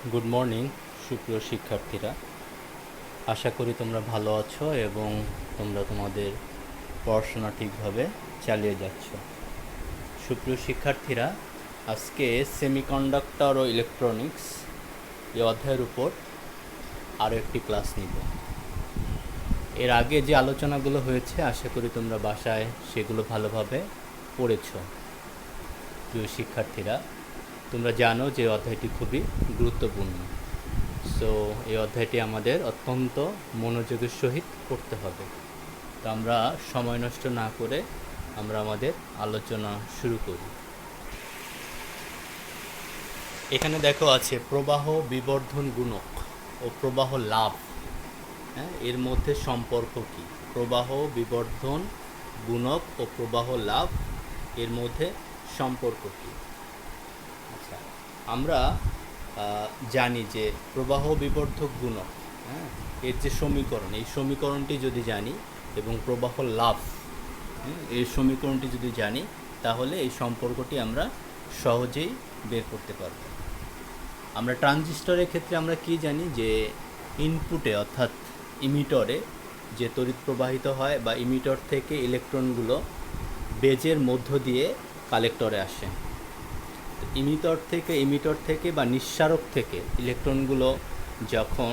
Good morning সুপ্রিয় শিক্ষার্থীরা, আশা করি তোমরা ভালো আছো এবং তোমরা তোমাদের পড়াশোনা ঠিকভাবে চালিয়ে যাচ্ছ। সুপ্রিয় শিক্ষার্থীরা, আজকে সেমিকন্ডাক্টর ও ইলেকট্রনিক্স এই অধ্যায়ের উপর আরও একটি ক্লাস নিব। এর আগে যে আলোচনাগুলো হয়েছে আশা করি তোমরা বাসায় সেগুলো ভালোভাবে পড়েছ। প্রিয় শিক্ষার্থীরা, তোমরা জানো যে অধ্যায়টি খুবই গুরুত্বপূর্ণ। সো এই অধ্যায়টি আমাদের অত্যন্ত মনোযোগের সহিত পড়তে হবে। তো আমরা সময় নষ্ট না করে আমরা আমাদের আলোচনা শুরু করি। এখানে দেখো আছে প্রবাহ বিবর্ধন গুণক ও প্রবাহ লাভ। হ্যাঁ, এর মধ্যে সম্পর্ক কি? প্রবাহ বিবর্ধন গুণক ও প্রবাহ লাভ এর মধ্যে সম্পর্ক কি? আচ্ছা, আমরা জানি যে প্রবাহ বিবর্ধক গুণক, হ্যাঁ, এর যে সমীকরণ, এই সমীকরণটি যদি জানি এবং প্রবাহ লাভ এর সমীকরণটি যদি জানি, তাহলে এই সম্পর্কটি আমরা সহজেই বের করতে পারব। আমরা ট্রানজিস্টরের ক্ষেত্রে আমরা কি জানি যে ইনপুটে অর্থাৎ ইমিটরে যে তড়িৎ প্রবাহিত হয় বা ইমিটর থেকে ইলেকট্রনগুলো বেজের মধ্য দিয়ে কালেক্টরে আসে। ইমিটর থেকে বা নিঃসারক থেকে ইলেকট্রনগুলো যখন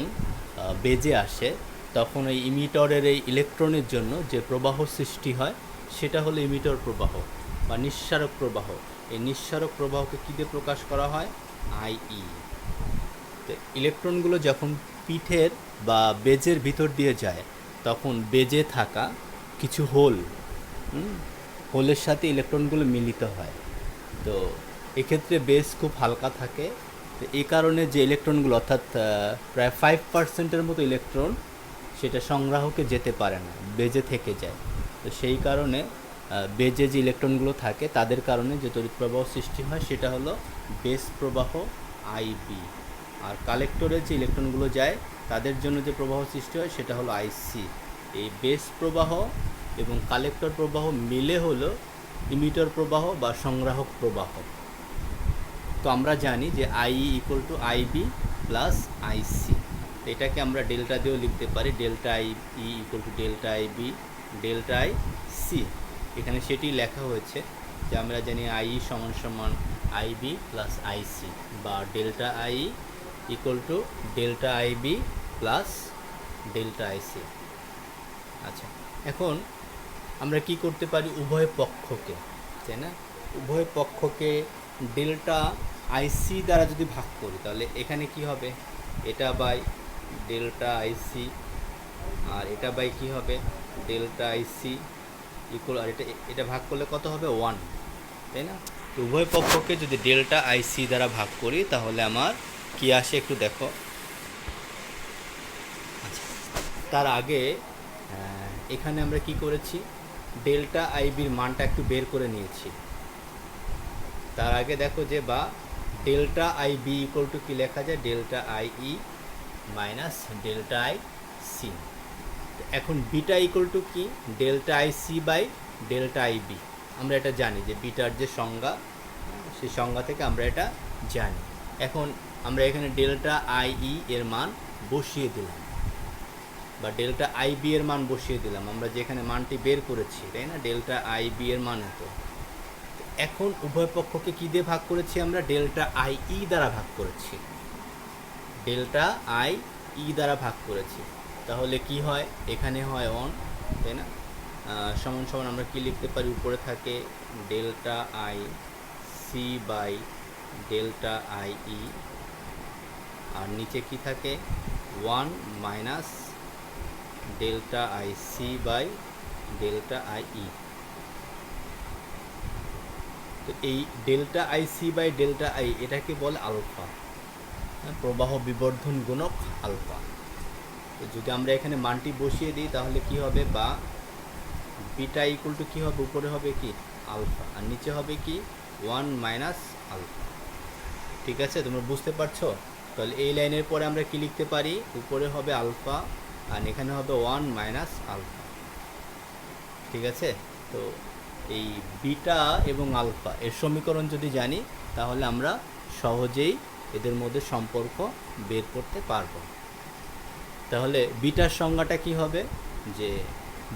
বেজে আসে, তখন এই ইমিটরের এই ইলেকট্রনের জন্য যে প্রবাহ সৃষ্টি হয় সেটা হলো ইমিটর প্রবাহ বা নিঃসারক প্রবাহ। এই নিঃসারক প্রবাহকে কী দিয়ে প্রকাশ করা হয়? আইই। তো ইলেকট্রনগুলো যখন পিঠের বা বেজের ভিতর দিয়ে যায়, তখন বেজে থাকা কিছু হোলের সাথে ইলেকট্রনগুলো মিলিত হয়। তো এক্ষেত্রে বেজ খুব হালকা থাকে। তো এই কারণে যে ইলেকট্রনগুলো অর্থাৎ প্রায় 5%-এর মতো ইলেকট্রন সেটা সংগ্রাহকে যেতে পারে না, বেজে থেকে যায়। তো সেই কারণে বেজে যে ইলেকট্রনগুলো থাকে তাদের কারণে যে তড়িৎ প্রবাহ সৃষ্টি হয় সেটা হলো বেজ প্রবাহ আইবি। আর কালেক্টরে যে ইলেকট্রনগুলো যায় তাদের জন্য যে প্রবাহ সৃষ্টি হয় সেটা হলো আইসি। এই বেজ প্রবাহ এবং কালেক্টর প্রবাহ মিলে হলো ইমিটর প্রবাহ বা সংগ্রাহক প্রবাহ। তো আমরা জানি যে IE equal to IB plus IC. এটাকে আমরা ডেল্টা দিয়েও লিখতে পারি, delta I E equal to delta IB delta I C. এখানে সেটি লেখা হয়েছে যে আমরা জানি আই সমান সমান আইবি প্লাস আইসি বা delta I equal to delta IB plus delta IC. আচ্ছা, এখন আমরা কি করতে পারি? উভয় পক্ষকে, তাই না, উভয় পক্ষকে ডেল্টা আইসি দ্বারা যদি ভাগ করি তাহলে এখানে কি হবে? এটা বাই ডেল্টা আইসি আর এটা বাই কি হবে? ডেল্টা আইসি ইকুয়াল, আর এটা ভাগ করলে কত হবে? 1, তাই না? তো উভয় পক্ষকে যদি ডেল্টা আইসি দ্বারা ভাগ করি তাহলে আমার কি আসে একটু দেখো। আচ্ছা, তার আগে এখানে আমরা কি করেছি? ডেল্টা আইবির মানটা একটু বের করে নিয়েছি। তার আগে দেখো যে বা delta I B equal to কী লেখা যায়? Delta I E minus delta I C. এখন বিটা ইকুয়াল টু কি? Delta I C by delta I B. আমরা এটা জানি যে বিটার যে সংজ্ঞা, সেই সংজ্ঞা থেকে আমরা এটা জানি। এখন আমরা এখানে ডেল্টা আই ই এর মান বসিয়ে দিলাম বা ডেল্টা আই বি এর মান বসিয়ে দিলাম, আমরা যেখানে মানটি বের করেছি, তাই না? ডেল্টা আই বি এর মান হতো। এখন উভয় পক্ষকে কী দিয়ে ভাগ করেছি? আমরা ডেল্টা আই ই দ্বারা ভাগ করেছি, ডেল্টা আই ই দ্বারা ভাগ করেছি। তাহলে কি হয়? এখানে হয় 1, তাই না? সমান সমান আমরা কি লিখতে পারি? উপরে থাকে delta I C by delta I E আর নিচে কি থাকে? 1 minus delta I C by delta I E. তো এই delta I C by delta I এটাকে বলে আলফা, প্রবাহ বিবর্ধন গুণক আলফা। তো যদি আমরা এখানে মানটি বসিয়ে দিই তাহলে কি হবে? বা বিটা ইকুয়াল টু কী হবে? উপরে হবে কি? আলফা আর নিচে হবে কি? 1 মাইনাস আলফা। ঠিক আছে, তোমরা বুঝতে পারছো? তাহলে এই লাইনের পরে আমরা কি লিখতে পারি? উপরে হবে আলফা আর এখানে হবে 1 মাইনাস আলফা। ঠিক আছে, তো এই বিটা এবং আলফা এর সমীকরণ যদি জানি তাহলে আমরা সহজেই এদের মধ্যে সম্পর্ক বের করতে পারবো। তাহলে বিটার সংজ্ঞাটা কি হবে, যে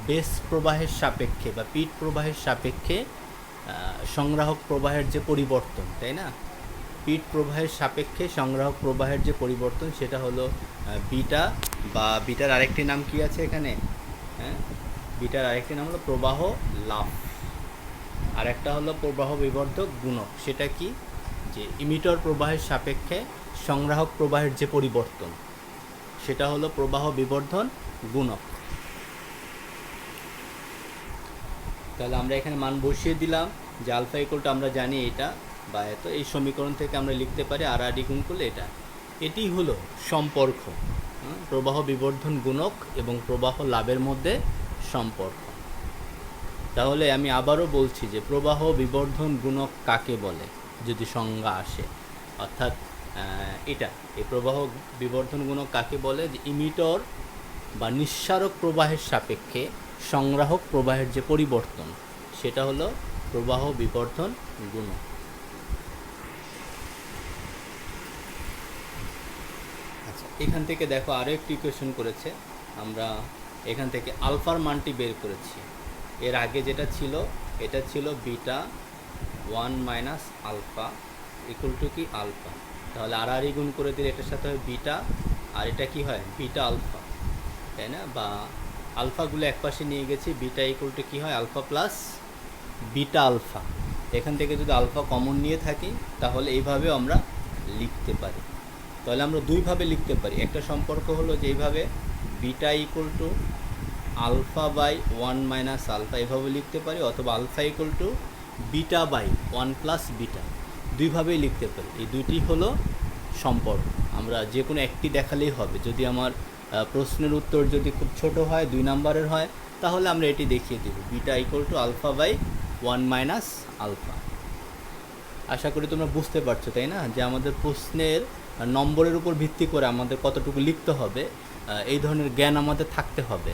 বেস প্রবাহের সাপেক্ষে বা পিট প্রবাহের সাপেক্ষে সংগ্রাহক প্রবাহের যে পরিবর্তন, তাই না, পিট প্রবাহের সাপেক্ষে সংগ্রাহক প্রবাহের যে পরিবর্তন সেটা হলো বিটা, বা বিটার আরেকটি নাম কি আছে এখানে, হ্যাঁ, বিটার আরেকটি নাম হলো প্রবাহ লাভ, আর একটা হলো প্রবাহ বিবর্ধক গুণক। সেটা কি, যে ইমিটর প্রবাহের সাপেক্ষে সংগ্রাহক প্রবাহের যে পরিবর্তন সেটা হলো প্রবাহ বিবর্ধন গুণক। তাহলে আমরা এখানে মান বসিয়ে দিলাম যে আলফা ইকুয়াল টু আমরা জানি এটা বা এত, এই সমীকরণ থেকে আমরা লিখতে পারি আর আর গুণ করলে এটা, এটি হলো সম্পর্ক প্রবাহ বিবর্ধন গুণক এবং প্রবাহ লাভের মধ্যে সম্পর্ক। তাহলে আমি আবারও বলছি যে প্রবাহ বিবর্ধন গুণক কাকে বলে যদি সংজ্ঞা আসে, অর্থাৎ এটা এই প্রবাহ বিবর্ধন গুণক কাকে বলে, যে ইমিটর বা নিঃসারক প্রবাহের সাপেক্ষে সংগ্রাহক প্রবাহের যে পরিবর্তন সেটা হলো প্রবাহ বিবর্ধন গুণক। আচ্ছা, এখান থেকে দেখো আরও একটি ইকুয়েশন করেছে, আমরা এখান থেকে আলফার মানটি বের করেছি। এর আগে যেটা ছিল এটা ছিল beta 1 minus alpha equal to কি আলফা, তাহলে আর আর গুণ করে দিলে এটার সাথে হয় বিটা, আর এটা কি হয় বিটা আলফা, তাই না, বা আলফাগুলো একপাশে নিয়ে গেছি, বিটা ইকুয়াল টু কী হয় আলফা প্লাস বিটা আলফা। এখান থেকে যদি আলফা কমন নিয়ে থাকি তাহলে এইভাবেও আমরা লিখতে পারি। তাহলে আমরা দুইভাবে লিখতে পারি, একটা সম্পর্ক হলো যে এইভাবে beta equal to alpha by 1 minus alpha এভাবে লিখতে পারি, অথবা alpha equal to beta by 1 plus beta, দুইভাবেই লিখতে পারি। এই দুইটি হলো সম্পর্ক, আমরা যে কোনো একটি দেখালেই হবে। যদি আমার প্রশ্নের উত্তর যদি খুব ছোট হয় 2 নম্বরের হয় তাহলে আমরা এটি দেখিয়ে দেব, beta equal to alpha by 1 minus alpha. আশা করি তোমরা বুঝতে পারছো, তাই না, যে আমাদের প্রশ্নের নম্বরের উপর ভিত্তি করে আমাদের কতটুকু লিখতে হবে এই ধরনের জ্ঞান আমাদের থাকতে হবে।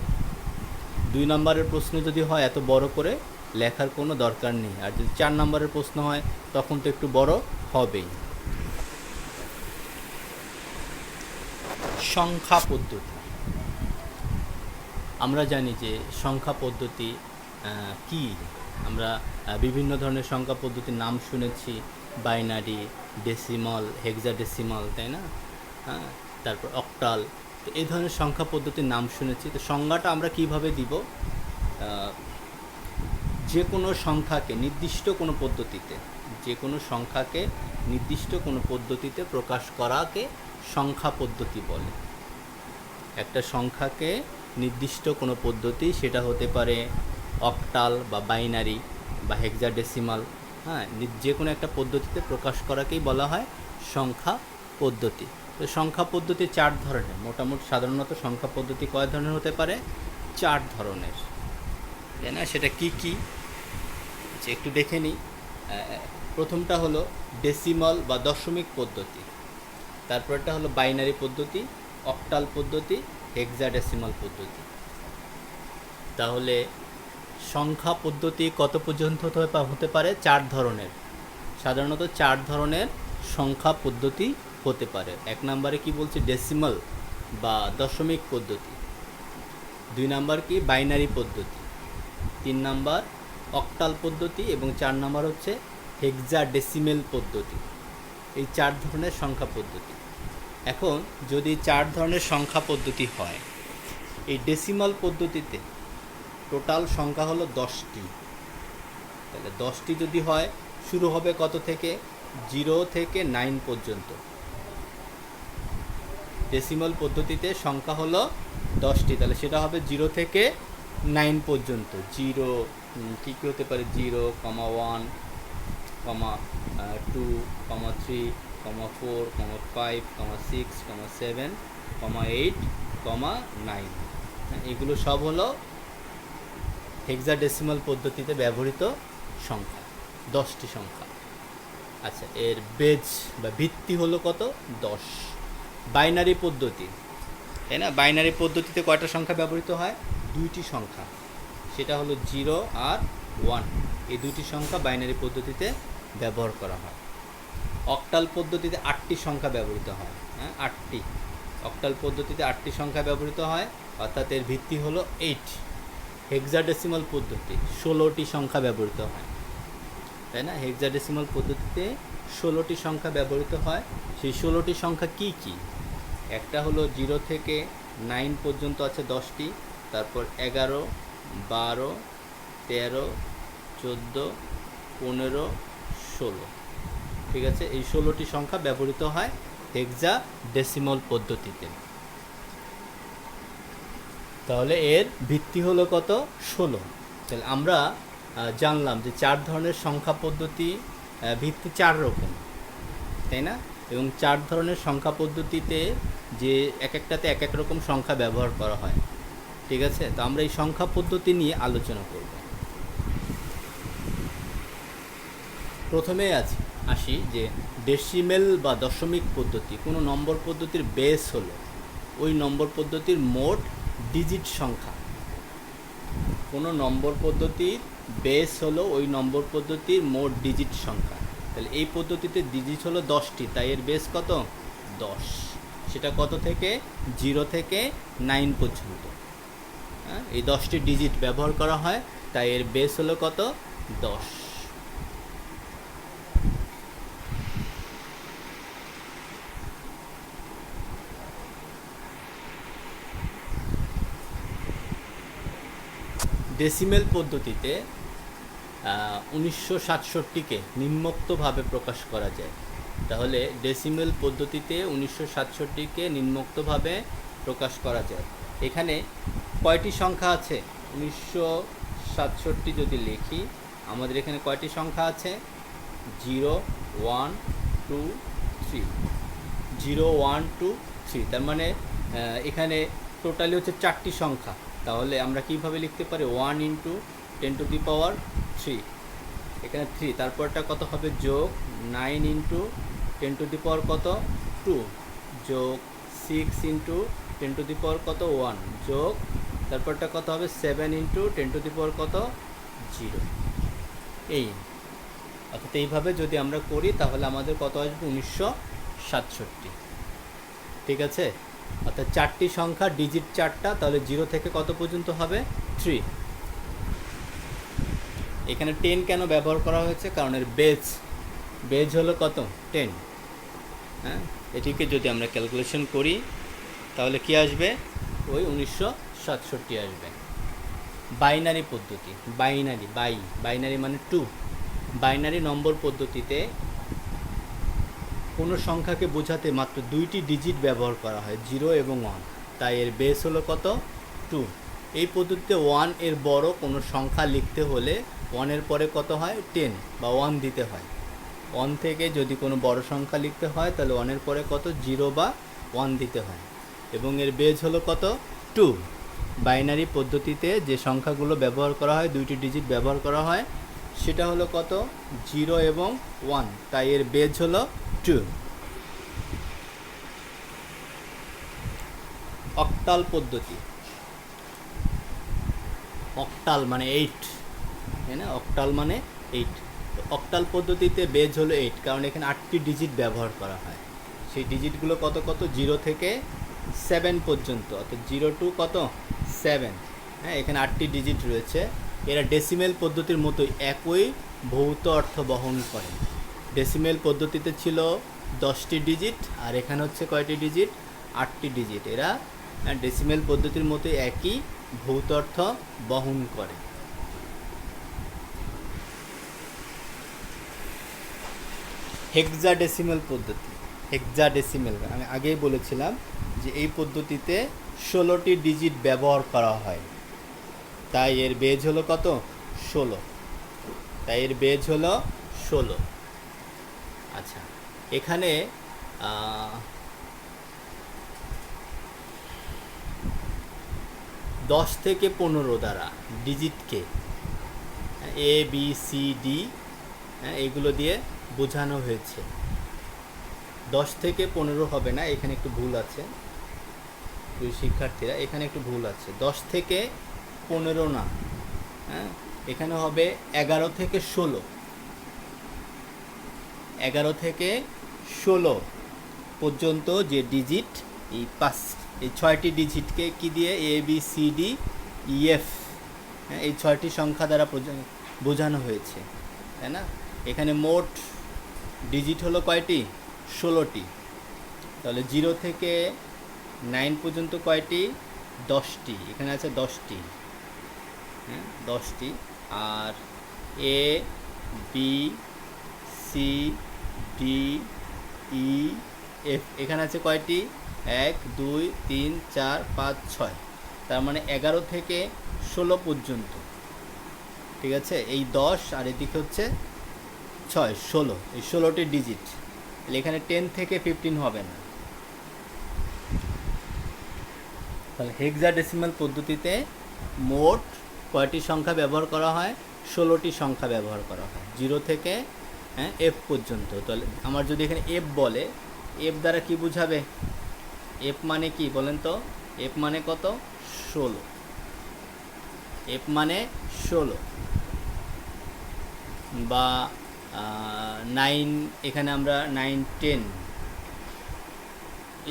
2 নম্বরের প্রশ্ন যদি হয় এত বড় করে লেখার কোনো দরকার নেই, আর যদি 4 নম্বরের প্রশ্ন হয় তখন তো একটু বড় হবেই। সংখ্যা পদ্ধতি, আমরা জানি যে সংখ্যা পদ্ধতি কি, আমরা বিভিন্ন ধরনের সংখ্যা পদ্ধতির নাম শুনেছি, বাইনারি, ডেসিমাল, হেক্সাডেসিমাল, তাই না, হ্যাঁ, তারপর অক্টাল, তো এই ধরনের সংখ্যা পদ্ধতির নাম শুনেছি। তো সংজ্ঞাটা আমরা কিভাবে দিব, যে কোনো সংখ্যাকে নির্দিষ্ট কোনো পদ্ধতিতে, যে কোনো সংখ্যাকে নির্দিষ্ট কোনো পদ্ধতিতে প্রকাশ করাকে সংখ্যা পদ্ধতি বলে। একটা সংখ্যাকে নির্দিষ্ট কোনো পদ্ধতি, সেটা হতে পারে অক্টাল বা বাইনারি বা হেক্সাডেসিমাল, হ্যাঁ, যে কোনো একটা পদ্ধতিতে প্রকাশ করাকেই বলা হয় সংখ্যা পদ্ধতি। তো সংখ্যা পদ্ধতি 4 ধরনের, মোটামুটি সাধারণত সংখ্যা পদ্ধতি কয় ধরনের হতে পারে, 4 ধরনের, তাই না, সেটা কি কি একটু দেখে নিই। প্রথমটা হলো ডেসিমাল বা দশমিক পদ্ধতি, তারপরটা হলো বাইনারি পদ্ধতি, অক্টাল পদ্ধতি, হেক্সাডেসিমাল পদ্ধতি। তাহলে সংখ্যা পদ্ধতি কত পর্যন্ত হতে পারে, 4 ধরনের, সাধারণত 4 ধরনের সংখ্যা পদ্ধতি হতে পারে। 1 নম্বরে কি বলছি, ডেসিমাল বা দশমিক পদ্ধতি। 2 নম্বর কি, বাইনারি পদ্ধতি। 3 নম্বর অক্টাল পদ্ধতি, এবং 4 নম্বর হচ্ছে হেক্সাডেসিমেল পদ্ধতি। এই 4 ধরনের সংখ্যা পদ্ধতি। এখন যদি 4 ধরনের সংখ্যা পদ্ধতি হয়, এই ডেসিমাল পদ্ধতিতে টোটাল সংখ্যা হলো 10টি। তাহলে 10টি যদি হয় শুরু হবে কত থেকে, 0 থেকে 9 পর্যন্ত। ডেসিমাল পদ্ধতিতে সংখ্যা হলো 10টি, তাহলে সেটা হবে 0 থেকে 9 পর্যন্ত। 0 কী কী হতে পারে, 0, 1, 2, 3, 4, 5, 6, 7, 8, 9, এগুলো সব হলো হেক্সাডেসিমাল পদ্ধতিতে ব্যবহৃত সংখ্যা, 10টি সংখ্যা। আচ্ছা, এর বেজ বা ভিত্তি হলো কত, 10। বাইনারি পদ্ধতি, তাই না, বাইনারি পদ্ধতিতে কয়টা সংখ্যা ব্যবহৃত হয়, 2টি সংখ্যা, সেটা হলো 0 আর 1, এই 2টি সংখ্যা বাইনারি পদ্ধতিতে ব্যবহার করা হয়। অক্টাল পদ্ধতিতে 8টি সংখ্যা ব্যবহৃত হয়। হ্যাঁ, 8টি। অক্টাল পদ্ধতিতে 8টি সংখ্যা ব্যবহৃত হয়, অর্থাৎ এর ভিত্তি হলো 8। হেক্সাডেসিমাল পদ্ধতি 16টি সংখ্যা ব্যবহৃত হয়, তাই না? হেক্সাডেসিমাল পদ্ধতিতে 16টি সংখ্যা ব্যবহৃত হয়। সেই 16টি সংখ্যা কি কি? একটা হলো 0 থেকে 9 পর্যন্ত আছে 10টি, তারপর 11, 12, 13, 14, 15, 16। ঠিক আছে, এই 16টি সংখ্যা ব্যবহৃত হয় হেক্সাডেসিমাল পদ্ধতিতে। তাহলে এর ভিত্তি হলো কত? 16। তাহলে আমরা জানলাম যে 4 ধরনের সংখ্যা পদ্ধতি, ভিত্তি 4 রকম, তাই না? এবং 4 ধরনের সংখ্যা পদ্ধতিতে যে এক একটাতে এক এক রকম সংখ্যা ব্যবহার করা হয়। ঠিক আছে, তো আমরা এই সংখ্যা পদ্ধতি নিয়ে আলোচনা করব। প্রথমে আসি যে ডেসিমেল বা দশমিক পদ্ধতি। কোনো নম্বর পদ্ধতির বেস হলো ওই নম্বর পদ্ধতির মোট ডিজিট সংখ্যা। কোনো নম্বর পদ্ধতির বেস হলো ওই নম্বর পদ্ধতির মোট ডিজিট সংখ্যা। তাহলে এই পদ্ধতিতে ডিজিট হলো 10টি, তাই এর বেস কত? 10। সেটা কত থেকে? 0 থেকে 9 পর্যন্ত। হ্যাঁ, এই 10টি ডিজিট ব্যবহার করা হয়, তাই এর বেস হলো কত? 10। ডেসিমেল পদ্ধতিতে 1967কে নিম্নোক্তভাবে প্রকাশ করা যায়। তাহলে ডেসিমেল পদ্ধতিতে 1967কে নিম্নোক্তভাবে প্রকাশ করা যায়। এখানে কয়টি সংখ্যা আছে? 1967 যদি লিখি, আমাদের এখানে কয়টি সংখ্যা আছে? 0, 1, 2, 3। 0, 1, 2, 3। তার মানে এখানে টোটালি হচ্ছে 4টি সংখ্যা। তাহলে আমরা কিভাবে লিখতে পারি? 1 × 10⁻³ এখানে 3, তারপরটা কত হবে? যোগ 9 × 10⁻² কত? 2, যোগ 6 × 10⁻³ কত? 1, যোগ তারপরটা কত হবে? 7 × 10⁻³ কত? 0। এই অর্থাৎ এইভাবে যদি আমরা করি তাহলে আমাদের কত আসবে? 1967। ঠিক আছে, অর্থাৎ 4টি সংখ্যা, ডিজিট 4টা, তাহলে 0 থেকে কত পর্যন্ত হবে? 3। এখানে 10 কেন ব্যবহার করা হয়েছে? কারণ এর বেজ হলো কত? 10। হ্যাঁ, এটিকে যদি আমরা ক্যালকুলেশন করি তাহলে কি আসবে? ওই 1967 আসবে। বাইনারি পদ্ধতি, বাইনারি মানে 2। বাইনারি নম্বর পদ্ধতিতে কোনো সংখ্যাকে বোঝাতে মাত্র 2টি ডিজিট ব্যবহার করা হয়, 0 এবং 1, তাই এর বেস হলো কত? 2। এই পদ্ধতিতে 1 এর বড় কোনো সংখ্যা লিখতে হলে 1 এর পরে কত হয়? 10 বা 1 দিতে হয়। 1 থেকে যদি কোনো বড় সংখ্যা লিখতে হয় তাহলে 1 এর পরে কত? 0 বা 1 দিতে হয়, এবং এর বেস হলো কত? 2। বাইনারি পদ্ধতিতে যে সংখ্যাগুলো ব্যবহার করা হয়, 2টি ডিজিট ব্যবহার করা হয়, সেটা হলো কত? 0 এবং 1, তাই এর বেজ হলো 2। অক্টাল পদ্ধতি। অক্টাল মানে 8, তাই না? অক্টাল মানে 8। অক্টাল পদ্ধতিতে বেজ হলো 8, কারণ এখানে 8টি ডিজিট ব্যবহার করা হয়। সেই ডিজিটগুলো কত কত? 0 থেকে 7 পর্যন্ত, অর্থাৎ 0 to কত? 7। হ্যাঁ, এখানে 8টি ডিজিট রয়েছে। এরা ডেসিমেল পদ্ধতির মতোই একই ভৌত অর্থ বহন করে। ডেসিমেল পদ্ধতিতে ছিল 10টি ডিজিট, আর এখানে হচ্ছে কয়টি ডিজিট? 8টি ডিজিট। এরা ডেসিমেল পদ্ধতির মতোই একই ভৌত অর্থ বহন করে। হেক্সাডেসিমেল পদ্ধতি। হেক্সাডেসিমেল আমি আগেই বলেছিলাম যে এই পদ্ধতিতে 16টি ডিজিট ব্যবহার করা হয়, তাই এর বেজ হলো কত? 16। তাই এর বেজ হলো 16। আচ্ছা, এখানে 10 থেকে 15 দ্বারা ডিজিটকে ABCD এগুলো দিয়ে বোঝানো হয়েছে। 10 থেকে 15 হবে না, এখানে একটু ভুল আছে। শিক্ষার্থীরা, এখানে একটু ভুল আছে। 10 থেকে 15 না, হ্যাঁ, এখানে হবে 11 থেকে 16। 11 থেকে 16 পর্যন্ত যে ডিজিট, এই 6টি ডিজিটকে কি দিয়ে A B C D E F, এই 6টি সংখ্যা দ্বারা বোঝানো হয়েছে, তাই না? এখানে মোট ডিজিট হলো কয়টি? 16টি। তাহলে 0 থেকে 9 পর্যন্ত কয়টি? 10টি। এখানে আছে 10টি, 10টি। আর A B C D E F এখানে আছে কয়টি? 1 2 3 4 5 6, তার মানে 11 থেকে 16 পর্যন্ত, ঠিক আছে? এই 10 আর এদিকে হচ্ছে 6, 16, এই 16টি ডিজিট। তাহলে এখানে 10 থেকে 15 হবে না। তাহলে হেক্সাডেসিমাল পদ্ধতিতে মোট কয়টি সংখ্যা ব্যবহার করা হয়? 16টি সংখ্যা ব্যবহার করা হয়, 0 থেকে এফ পর্যন্ত। তাহলে আমার যদি এখানে এফ বলে, এফ দ্বারা কি বুঝাবে? এফ মানে কি বলেন তো? এফ মানে কত? 16। এফ মানে 16, বা 9, এখানে আমরা 9 10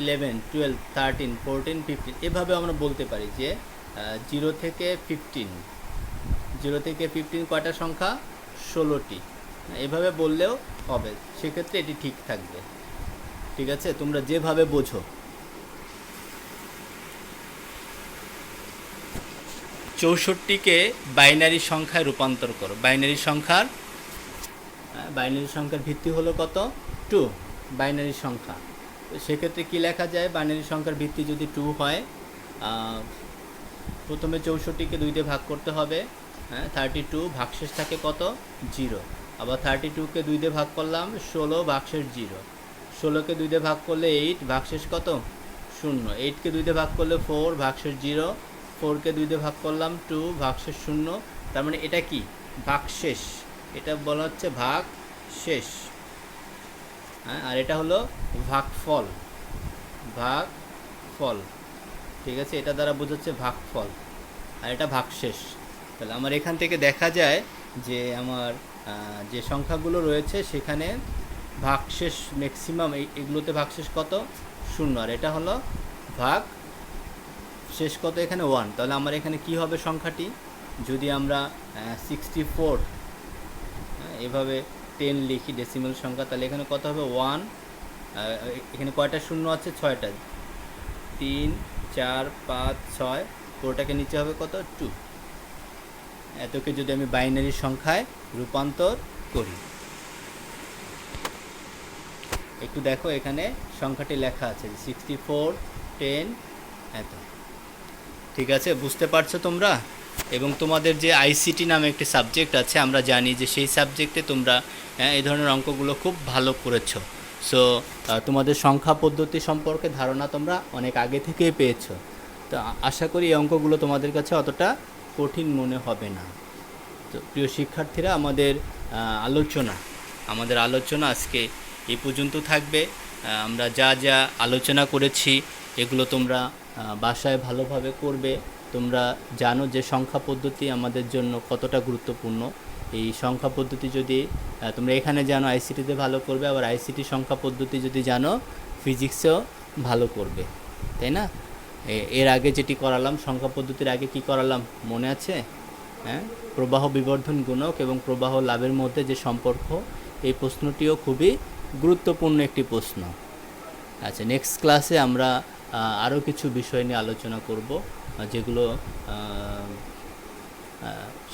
11 12 13 14 15 এভাবে আমরা বলতে পারি যে 0 থেকে 15, 0 থেকে 15 কয়টা সংখ্যা? 16টি। এভাবে বললেও হবে, সেক্ষেত্রে এটি ঠিক থাকবে, ঠিক আছে? তোমরা যেভাবে বোঝো। 64টিকে বাইনারি সংখ্যায় রূপান্তর করো। বাইনারি সংখ্যার ভিত্তি হলো কত? 2, বাইনারি সংখ্যা। তো সেক্ষেত্রে কী লেখা যায়? বাইনারি সংখ্যার ভিত্তি যদি 2 হয়, প্রথমে 64কে 2 দিয়ে ভাগ করতে হবে, 32, ভাগশেষ থাকে কত? 0। আবার 32কে 2 দিয়ে ভাগ করলাম, 16, ভাগশেষ 0। 16কে 2 দিয়ে ভাগ করলে 8, ভাগশেষ কত? 0। 8কে 2 দিয়ে ভাগ করলে 4, ভাগশেষ 0। 4কে 2 দিয়ে ভাগ করলাম 2, ভাগশেষ 0। তার মানে এটা কি? ভাগশেষ। এটা বলা হচ্ছে ভাগ শেষ, আর এটা হলো ভাগফল। ভাগফল, ঠিক আছে? এটা দ্বারা বোঝাচ্ছে ভাগফল, আর এটা ভাগশেষ। তাহলে আমার এখান থেকে দেখা যায় যে আমার যে সংখ্যাগুলো রয়েছে সেখানে ভাগশেষ ম্যাক্সিমাম, এগুলোতে ভাগশেষ কত? 0, আর এটা হলো ভাগ শেষ কত? এখানে 1। তাহলে আমার এখানে কি হবে সংখ্যাটি? যদি আমরা 64 এভাবে 10 লিখি ডেসিমাল সংখ্যা, তাহলে এখানে কত হবে? 1। এখানে কয়টা শূন্য আছে? 6টা। 3 4 5 6, পুরোটাকে নিচে হবে কত? 2। এতকে যদি আমি বাইনারি সংখ্যায় রূপান্তর করি, একটু দেখো এখানে সংখ্যাটি লেখা আছে 64 10 এত, ঠিক আছে? বুঝতে পারছো তোমরা? এবং তোমাদের যে আইসিটি নামে একটি সাবজেক্ট আছে, আমরা জানি যে সেই সাবজেক্টে তোমরা এই ধরনের অঙ্কগুলো খুব ভালো করেছো। সো তোমাদের সংখ্যা পদ্ধতি সম্পর্কে ধারণা তোমরা অনেক আগে থেকেই পেয়েছো। তো আশা করি এই অঙ্কগুলো তোমাদের কাছে অতটা কঠিন মনে হবে না। তো প্রিয় শিক্ষার্থীরা, আমাদের আলোচনা আজকে এই পর্যন্ত থাকবে। আমরা যা যা আলোচনা করেছি এগুলো তোমরা বাসায় ভালোভাবে করবে। তোমরা জানো যে সংখ্যা পদ্ধতি আমাদের জন্য কতটা গুরুত্বপূর্ণ। এই সংখ্যা পদ্ধতি যদি তোমরা এখানে জানো, আইসিটিতে ভালো করবে, আবার আইসিটি সংখ্যা পদ্ধতি যদি জানো, ফিজিক্সেও ভালো করবে, তাই না? এর আগে যেটি করালাম, সংখ্যা পদ্ধতির আগে কি করালাম মনে আছে? প্রবাহ বিবর্ধন গুণক এবং প্রবাহ লাভের মধ্যে যে সম্পর্ক, এই প্রশ্নটিও খুবই গুরুত্বপূর্ণ একটি প্রশ্ন। আচ্ছা, নেক্সট ক্লাসে আমরা আরও কিছু বিষয় নিয়ে আলোচনা করব,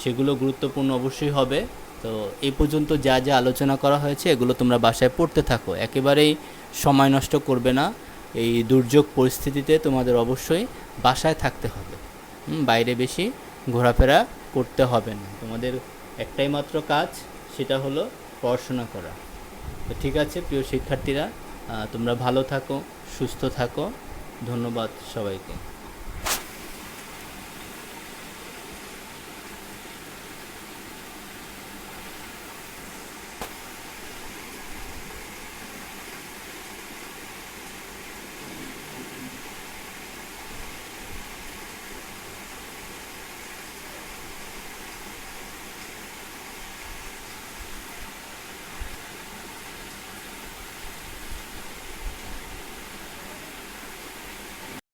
সেগুলো গুরুত্বপূর্ণ অবশ্যই হবে। তো এই পর্যন্ত যা যা আলোচনা করা হয়েছে এগুলো তোমরা বাসায় পড়তে থাকো, একেবারেই সময় নষ্ট করবে না। এই দুর্যোগ পরিস্থিতিতে তোমাদের অবশ্যই বাসায় থাকতে হবে, বাইরে বেশি ঘোরাফেরা করতে হবে না। তোমাদের একটাই মাত্র কাজ, সেটা হলো পড়াশোনা করা। তো ঠিক আছে প্রিয় শিক্ষার্থীরা, তোমরা ভালো থাকো, সুস্থ থাকো। ধন্যবাদ সবাইকে।